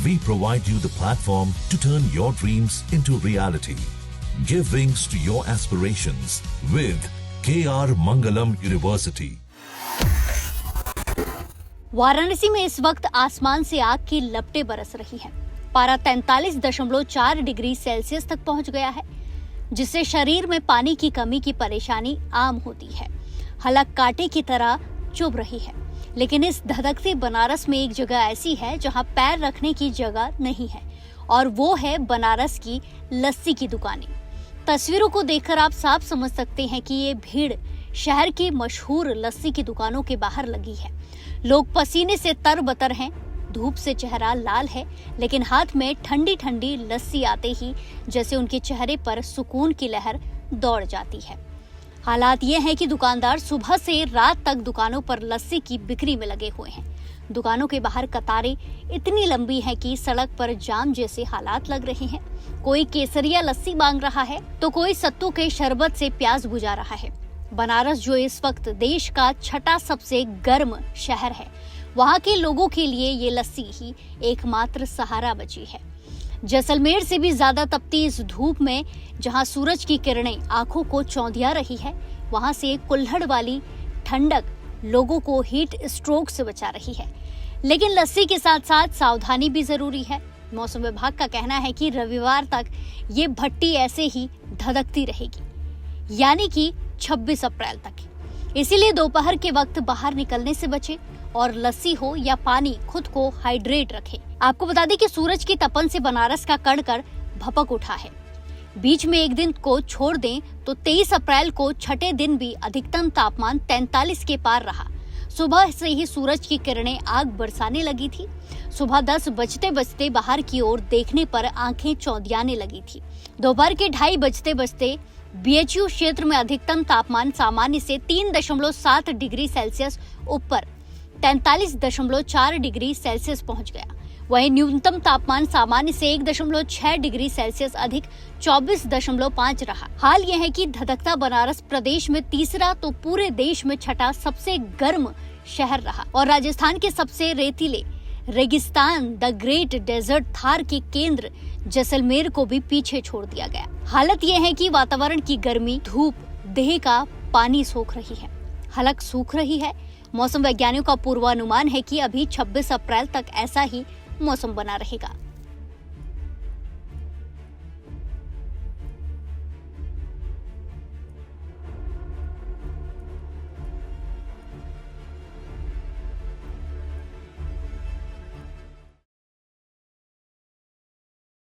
We provide you the platform to turn your dreams into reality. Give wings to your aspirations with KR Mangalam University. Varanasi में इस वक्त आसमान से आग की लपटें बरस रही हैं। पारा 43.4 डिग्री सेल्सियस तक पहुंच गया है, जिससे शरीर में पानी की कमी की परेशानी आम होती है। हलक कांटे की तरह चुभ रही है, लेकिन इस धधकते बनारस में एक जगह ऐसी है जहां पैर रखने की जगह नहीं है, और वो है बनारस की लस्सी की दुकानें। तस्वीरों को देखकर आप साफ समझ सकते हैं कि ये भीड़ शहर की मशहूर लस्सी की दुकानों के बाहर लगी है। लोग पसीने से तरबतर हैं, धूप से चेहरा लाल है, लेकिन हाथ में ठंडी ठंडी लस्सी आते ही जैसे उनके चेहरे पर सुकून की लहर दौड़ जाती है। हालात ये हैं कि दुकानदार सुबह से रात तक दुकानों पर लस्सी की बिक्री में लगे हुए हैं। दुकानों के बाहर कतारें इतनी लंबी हैं कि सड़क पर जाम जैसे हालात लग रहे हैं। कोई केसरिया लस्सी मांग रहा है तो कोई सत्तू के शरबत से प्यास बुझा रहा है। बनारस, जो इस वक्त देश का छठा सबसे गर्म शहर है, वहाँ के लोगों के लिए ये लस्सी ही एकमात्र सहारा बची है। जैसलमेर से भी ज्यादा तपती इस धूप में जहां सूरज की किरणें आंखों को चौंधिया रही है, वहां से कुल्हड़ वाली ठंडक लोगों को हीट स्ट्रोक से बचा रही है। लेकिन लस्सी के साथ साथ सावधानी भी जरूरी है। मौसम विभाग का कहना है कि रविवार तक ये भट्टी ऐसे ही धधकती रहेगी, यानी कि 26 अप्रैल तक। इसीलिए दोपहर के वक्त बाहर निकलने से बचे और लस्सी हो या पानी, खुद को हाइड्रेट रखें। आपको बता दें कि सूरज की तपन से बनारस का कण-कण भपक उठा है। बीच में एक दिन को छोड़ दें तो 23 अप्रैल को छठे दिन भी अधिकतम तापमान 43 के पार रहा। सुबह से ही सूरज की किरणें आग बरसाने लगी थी। सुबह 10 बजते बजते बाहर की ओर देखने पर आंखें चौंधियाने लगी थी। दोपहर के 2:30 बजते बजते BHU क्षेत्र में अधिकतम तापमान सामान्य से 3.7 डिग्री सेल्सियस ऊपर 43.4 डिग्री सेल्सियस पहुंच गया। वहीं न्यूनतम तापमान सामान्य से 1.6 डिग्री सेल्सियस अधिक 24.5 रहा। हाल यह है कि धधकता बनारस प्रदेश में तीसरा तो पूरे देश में छठा सबसे गर्म शहर रहा, और राजस्थान के सबसे रेतीले रेगिस्तान द ग्रेट डेजर्ट थार के केंद्र जैसलमेर को भी पीछे छोड़ दिया गया। हालत यह है कि वातावरण की गर्मी, धूप देह का पानी सोख रही है, हलक सूख रही है। मौसम वैज्ञानिकों का पूर्वानुमान है कि अभी 26 अप्रैल तक ऐसा ही मौसम बना रहेगा।